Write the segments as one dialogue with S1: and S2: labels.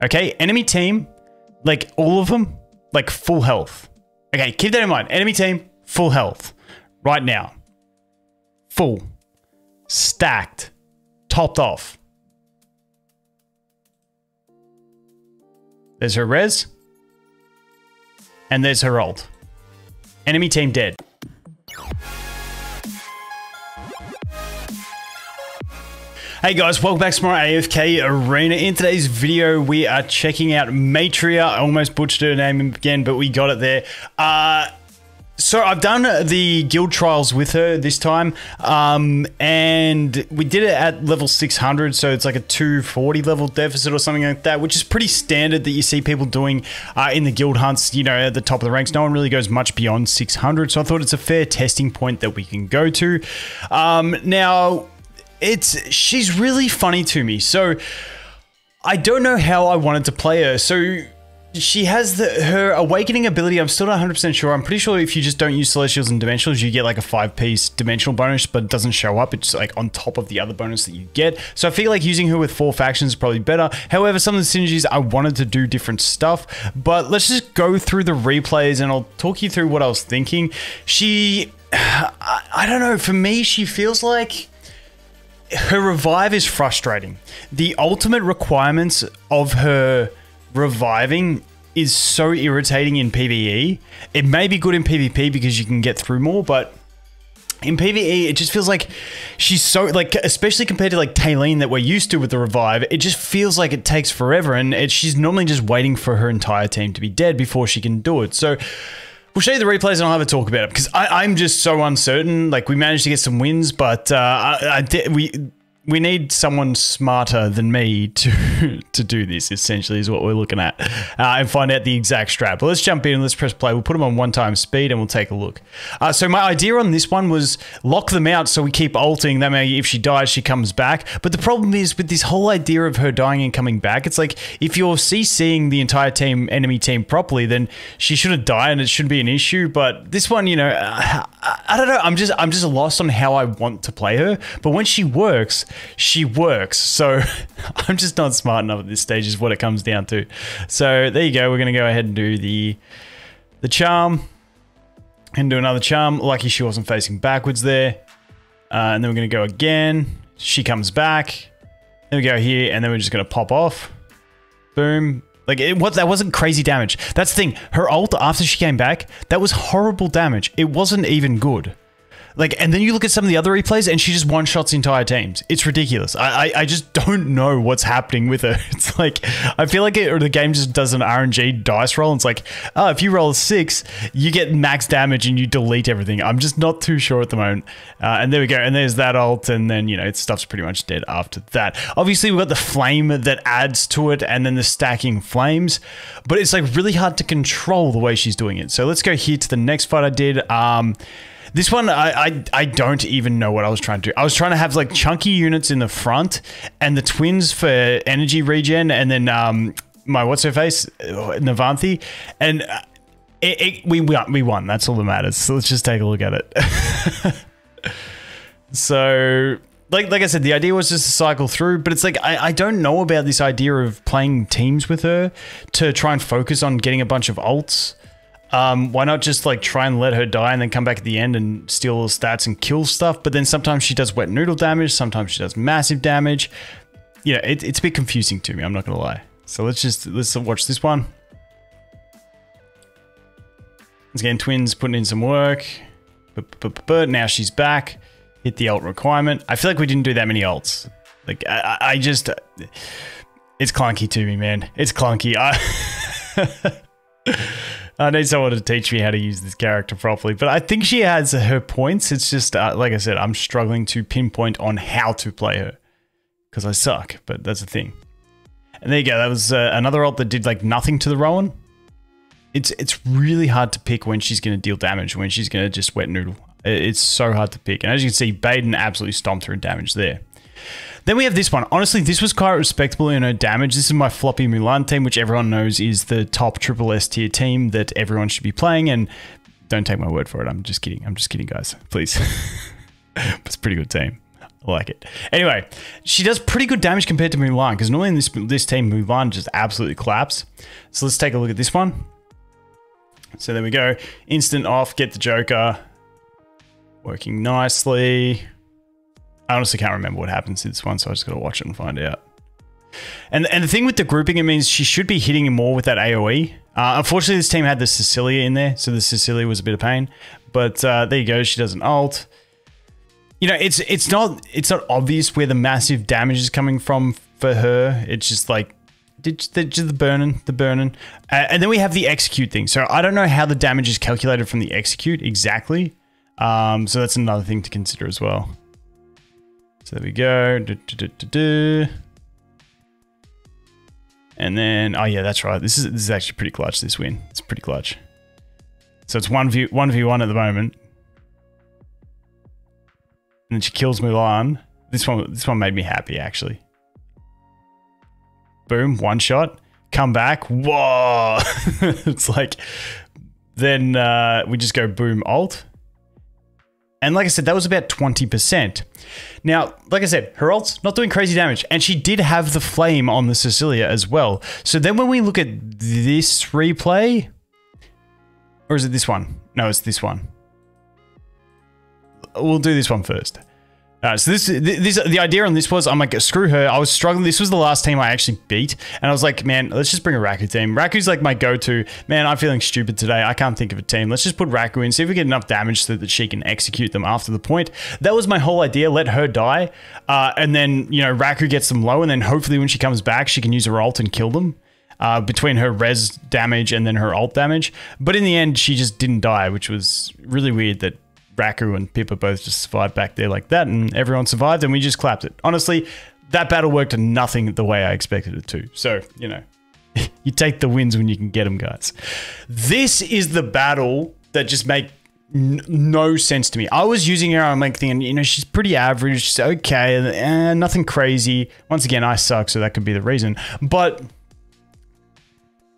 S1: Okay, enemy team, like all of them, like full health. Okay, keep that in mind. Enemy team, full health. Right now. Full. Stacked. Topped off. There's her res. And there's her ult. Enemy team dead. Hey guys, welcome back to more AFK Arena. In today's video, we are checking out Maetria. I almost butchered her name again, but we got it there. So I've done the guild trials with her this time, and we did it at level 600, so it's like a 240 level deficit or something like that, which is pretty standard that you see people doing in the guild hunts, you know, at the top of the ranks. No one really goes much beyond 600, so I thought it's a fair testing point that we can go to. Now, she's really funny to me, so I don't know how I wanted to play her. So she has her awakening ability. I'm still not 100% sure. I'm pretty sure if you just don't use celestials and dimensionals, you get like a 5-piece dimensional bonus, but it doesn't show up. It's like on top of the other bonus that you get. So I feel like using her with 4 factions is probably better. However, some of the synergies, I wanted to do different stuff, but let's just go through the replays and I'll talk you through what I was thinking. I don't know, for me, she feels like her revive is frustrating. The ultimate requirements of her reviving is so irritating in PvE. It may be good in PvP because you can get through more, but in PvE, it just feels like she's so, like, especially compared to like Taylene that we're used to with the revive, it just feels like it takes forever, and she's normally just waiting for her entire team to be dead before she can do it. So we'll show you the replays and I'll have a talk about it because I'm just so uncertain. Like, we managed to get some wins, but we need someone smarter than me to do this, essentially, is what we're looking at, and find out the exact strat. But let's jump in and let's press play. We'll put them on 1x speed and we'll take a look. So my idea on this one was lock them out so we keep ulting. That way, if she dies, she comes back. But the problem is with this whole idea of her dying and coming back, it's like if you're CCing the entire team, enemy team properly, then she should have died and it shouldn't be an issue. But this one, you know, I don't know. I'm just lost on how I want to play her. But when she works, she works. So I'm just not smart enough at this stage is what it comes down to. So there you go. We're going to go ahead and do the charm and do another charm. Lucky she wasn't facing backwards there. And then we're going to go again. She comes back. Then we go here and then we're just going to pop off. Boom. Like, that wasn't crazy damage. That's the thing. Her ult after she came back, that was horrible damage. It wasn't even good. Like, and then you look at some of the other replays and she just one-shots entire teams. It's ridiculous. I just don't know what's happening with her. It's like, I feel like the game just does an RNG dice roll. And it's like, oh, if you roll a 6, you get max damage and you delete everything. I'm just not too sure at the moment. And there we go. And there's that ult. And then, you know, stuff's pretty much dead after that. Obviously, we've got the flame that adds to it and then the stacking flames. But it's like really hard to control the way she's doing it. So let's go here to the next fight I did. This one, I don't even know what I was trying to do. I was trying to have like chunky units in the front and the twins for energy regen, and then my what's-her-face, Navanthi, and we won. That's all that matters. So let's just take a look at it. So, like I said, the idea was just to cycle through, but it's like, I don't know about this idea of playing teams with her to try and focus on getting a bunch of ults. Why not just like try and let her die and then come back at the end and steal all the stats and kill stuff? But then sometimes she does wet noodle damage, sometimes she does massive damage. You know, it's a bit confusing to me, I'm not gonna lie. So let's watch this one. Let's get twins putting in some work. But now she's back. Hit the ult requirement. I feel like we didn't do that many ults. Like I just, it's clunky to me, man. It's clunky. I need someone to teach me how to use this character properly, but I think she has her points. It's just, like I said, I'm struggling to pinpoint on how to play her because I suck, but that's the thing. And there you go. That was another ult that did like nothing to the Rowan. It's really hard to pick when she's going to deal damage, when she's going to just wet noodle. It's so hard to pick. And as you can see, Baden absolutely stomped her in damage there. Then we have this one. Honestly, this was quite respectable in her damage. This is my floppy Mulan team, which everyone knows is the top triple S tier team that everyone should be playing. And don't take my word for it. I'm just kidding. I'm just kidding, guys. Please. It's a pretty good team. I like it. Anyway, she does pretty good damage compared to Mulan, because normally in this team, Mulan just absolutely claps. So let's take a look at this one. So there we go. Instant off, get the Joker. Working nicely. I honestly can't remember what happens to this one, so I just got to watch it and find out. And the thing with the grouping, it means she should be hitting him more with that AoE. Unfortunately, this team had the Cecilia in there, so the Cecilia was a bit of pain. But there you go. She does an ult. You know, it's not obvious where the massive damage is coming from for her. It's just like the burning. And then we have the execute thing. So I don't know how the damage is calculated from the execute exactly. So that's another thing to consider as well. So there we go. And then, oh yeah, that's right. This is actually pretty clutch. This win, it's pretty clutch. So it's 1v1 at the moment. And then she kills Mulan. This one made me happy, actually. Boom, one shot. Come back. Whoa! It's like, then we just go boom ult. And like I said, that was about 20%. Now, like I said, her ult's not doing crazy damage. And she did have the flame on the Cecilia as well. So then when we look at this replay, or is it this one? No, it's this one. We'll do this one first. So the idea on this was, I'm like, screw her. I was struggling. This was the last team I actually beat. And I was like, man, let's just bring a Raku team. Raku's like my go-to. Man, I'm feeling stupid today. I can't think of a team. Let's just put Raku in, see if we get enough damage so that she can execute them after the point. That was my whole idea. Let her die. And then, you know, Raku gets them low. And then hopefully when she comes back, she can use her ult and kill them. Between her res damage and then her ult damage. But in the end, she just didn't die, which was really weird that Raku and Pippa both just survived back there like that, and everyone survived, and we just clapped it. Honestly, that battle worked nothing the way I expected it to. So, you know, you take the wins when you can get them, guys. This is the battle that just make no sense to me. I was using her, I'm like thinking, you know, she's pretty average, she's okay, nothing crazy. Once again, I suck, so that could be the reason. But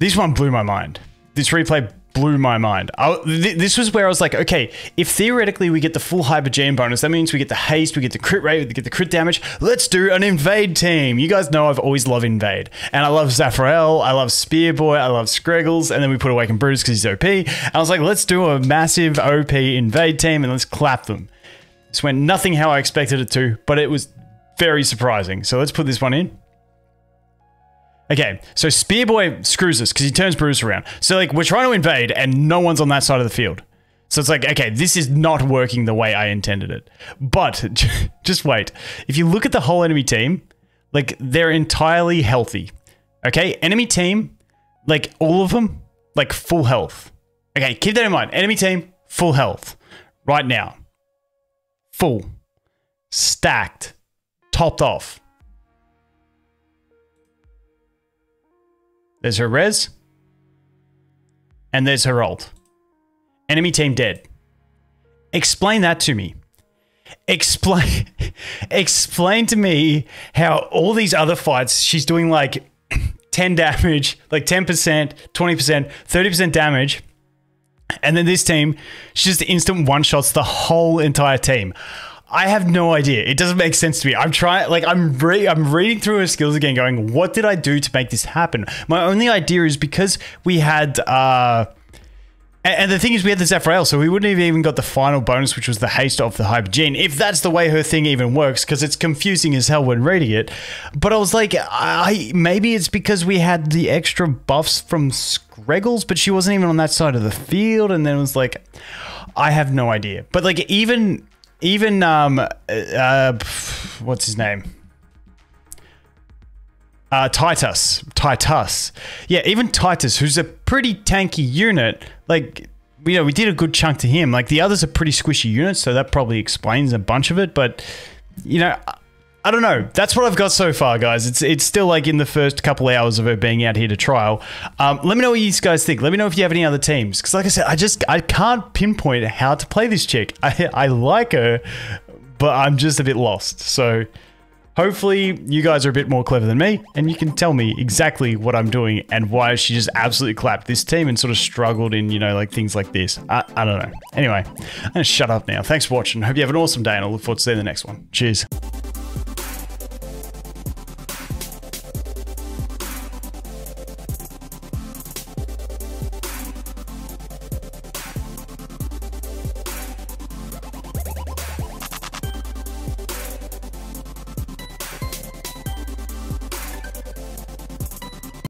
S1: this one blew my mind. This replay blew my mind. This was where I was like, okay, if theoretically we get the full Hyper Gene bonus, that means we get the haste, we get the crit rate, we get the crit damage. Let's do an invade team. You guys know I've always loved invade. And I love Zafrael, I love Spearboy, I love Screggles, and then we put Awaken Brutus because he's OP. I was like, let's do a massive OP invade team and let's clap them. This went nothing how I expected it to, but it was very surprising. So let's put this one in. Okay, so Spearboy screws us because he turns Bruce around. So, like, we're trying to invade and no one's on that side of the field. So it's like, okay, this is not working the way I intended it. But, just wait. If you look at the whole enemy team, like, they're entirely healthy. Okay, enemy team, like, all of them, like, full health. Okay, keep that in mind. Enemy team, full health. Right now. Full. Stacked. Topped off. There's her res. And there's her ult. Enemy team dead. Explain that to me. Explain to me how all these other fights, she's doing like 10 damage, like 10%, 20%, 30% damage. And then this team, she just instant one-shots the whole entire team. I have no idea. It doesn't make sense to me. I'm trying, like, I'm reading through her skills again going, what did I do to make this happen? My only idea is because we had, and the thing is we had the Zafrael, so we wouldn't have even got the final bonus, which was the haste of the Hyper Gene, if that's the way her thing even works, because it's confusing as hell when reading it. But I was like, maybe it's because we had the extra buffs from Screggles, but she wasn't even on that side of the field, and then it was like, I have no idea. But like, even what's his name? Titus. Yeah, even Titus, who's a pretty tanky unit, like, you know, we did a good chunk to him. Like, the others are pretty squishy units, so that probably explains a bunch of it, but, you know, I don't know. That's what I've got so far, guys. It's still, like, in the first couple hours of her being out here to trial. Let me know what you guys think. Let me know if you have any other teams. Because, like I said, I can't pinpoint how to play this chick. I like her, but I'm just a bit lost. So, Hopefully you guys are a bit more clever than me and you can tell me exactly what I'm doing and why she just absolutely clapped this team and sort of struggled in, you know, like things like this. I don't know. Anyway, I'm going to shut up now. Thanks for watching. Hope you have an awesome day and I look forward to seeing you in the next one. Cheers.